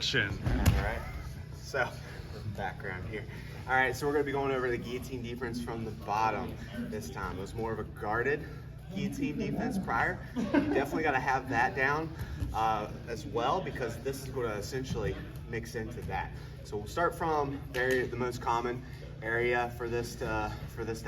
action. All right, so background here. All right, so we're gonna be going over the guillotine defense from the bottom this time. It was more of a guarded guillotine defense prior. You definitely gotta have that down as well, because this is gonna essentially mix into that. So we'll start from the most common area for this to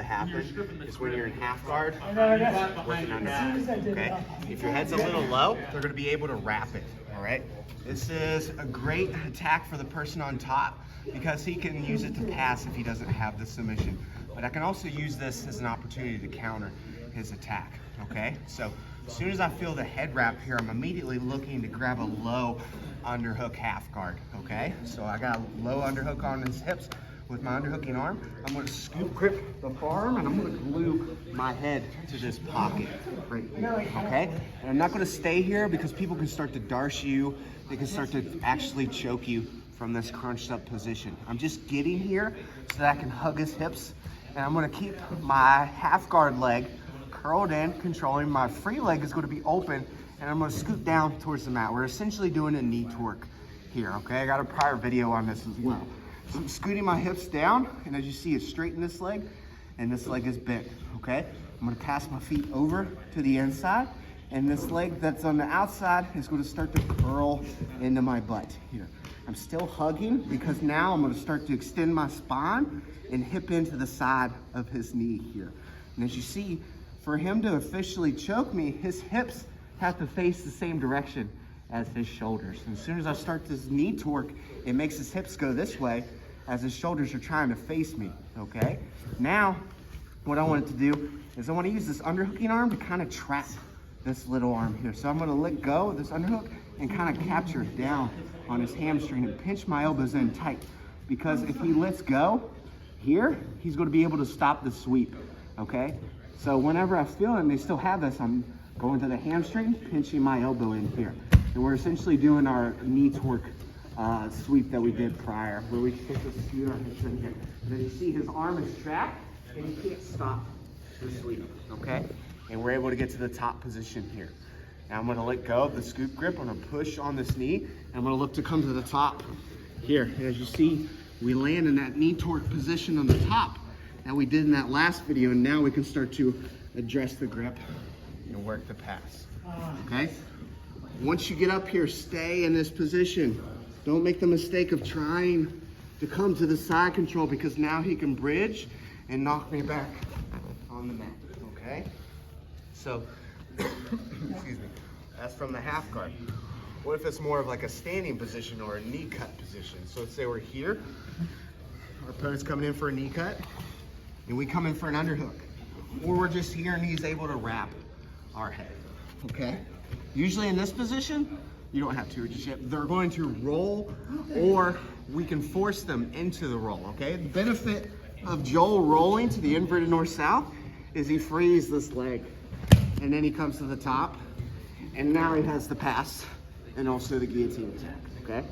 happen is when you're in half guard with an underhook. Okay, if your head's a little low, they're going to be able to wrap it. All right, this is a great attack for the person on top because he can use it to pass if he doesn't have the submission. But I can also use this as an opportunity to counter his attack. Okay, so as soon as I feel the head wrap here, I'm immediately looking to grab a low underhook half guard. Okay, so I got a low underhook on his hips. With my underhooking arm, I'm going to scoop grip the forearm and I'm going to glue my head to this pocket right here, okay? And I'm not going to stay here because people can start to darce you. They can start to actually choke you from this crunched up position. I'm just getting here so that I can hug his hips, and I'm going to keep my half guard leg curled in, controlling. My free leg is going to be open, and I'm going to scoot down towards the mat. We're essentially doing a knee torque here, okay? I got a prior video on this as well. So I'm scooting my hips down, and as you see, it's straight in this leg, and this leg is bent, okay? I'm gonna pass my feet over to the inside, and this leg that's on the outside is gonna start to curl into my butt here. I'm still hugging because now I'm gonna start to extend my spine and hip into the side of his knee here. And as you see, for him to officially choke me, his hips have to face the same direction as his shoulders. And as soon as I start this knee torque, it makes his hips go this way as his shoulders are trying to face me, okay? Now, what I want it to do is I want to use this underhooking arm to kind of trap this little arm here. So I'm going to let go of this underhook and kind of capture it down on his hamstring and pinch my elbows in tight, because if he lets go here, he's going to be able to stop the sweep, okay? So whenever I feel him, they still have this, I'm going to the hamstring, pinching my elbow in here. And we're essentially doing our knee torque sweep that we did prior, where we put the scoot on his in here. And as you see, his arm is trapped, and he can't stop the sweep, okay? And we're able to get to the top position here. Now I'm gonna let go of the scoop grip, I'm gonna push on this knee, and I'm gonna look to come to the top here. And as you see, we land in that knee torque position on the top that we did in that last video, and now we can start to address the grip and work the pass, okay? Once you get up here, stay in this position. Don't make the mistake of trying to come to the side control, because now he can bridge and knock me back on the mat, okay? So, excuse me, that's from the half guard. What if it's more of like a standing position or a knee cut position? So let's say we're here, our opponent's coming in for a knee cut, and we come in for an underhook. Or we're just here and he's able to wrap our head, okay? Usually in this position, you don't have to just yet. They're going to roll, or we can force them into the roll, okay? The benefit of Joel rolling to the inverted north-south is he frees this leg, and then he comes to the top, and now he has the pass and also the guillotine attack, okay?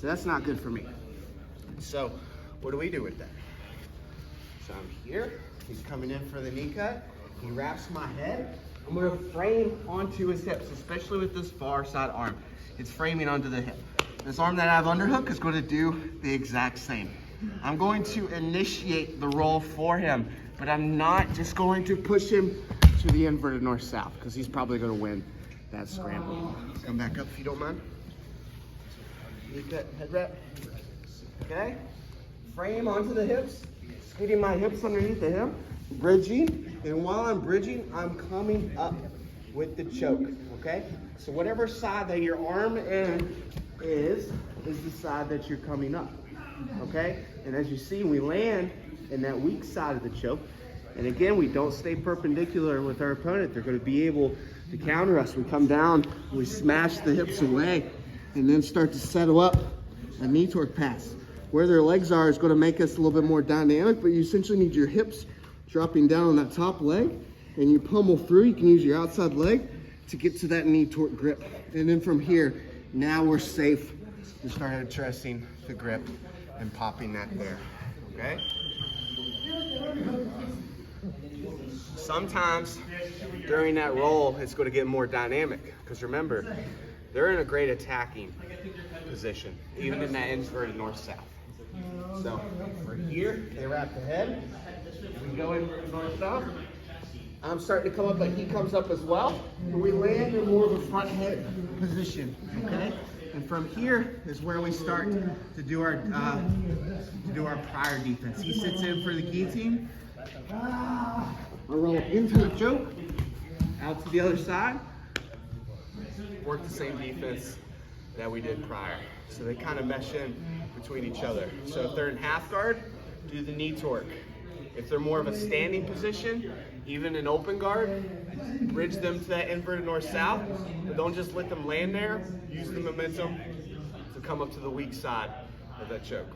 So that's not good for me. So what do we do with that? So I'm here, he's coming in for the knee cut, he wraps my head. I'm gonna frame onto his hips, especially with this far side arm. It's framing onto the hip. This arm that I have underhook is going to do the exact same. I'm going to initiate the roll for him, but I'm not just going to push him to the inverted north-south, because he's probably going to win that scramble. Come back up if you don't mind. Knee cut, head wrap. Okay? Frame onto the hips, scooting my hips underneath the hip, bridging, and while I'm bridging, I'm coming up with the choke, okay? So whatever side that your arm end is the side that you're coming up, okay? And as you see, we land in that weak side of the choke. And again, we don't stay perpendicular with our opponent. They're gonna be able to counter us. We come down, we smash the hips away, and then start to settle up a knee torque pass. Where their legs are is gonna make us a little bit more dynamic, but you essentially need your hips dropping down on that top leg, and you pummel through. You can use your outside leg to get to that knee torque grip. And then from here, now we're safe to start addressing the grip and popping that there, okay? Sometimes during that roll, it's going to get more dynamic, because remember, they're in a great attacking position, even in that inverted north-south. So we're here, they wrap the head. We go in north-south. I'm starting to come up, but he comes up as well. When we land in more of a front head position, okay? And from here is where we start to do our prior defense. He sits in for the guillotine. I roll into the choke, out to the other side. Work the same defense that we did prior. So they kind of mesh in between each other. So if they're in half guard, do the knee torque. If they're more of a standing position, even in open guard, bridge them to that inverted north-south, but don't just let them land there. Use the momentum to come up to the weak side of that choke.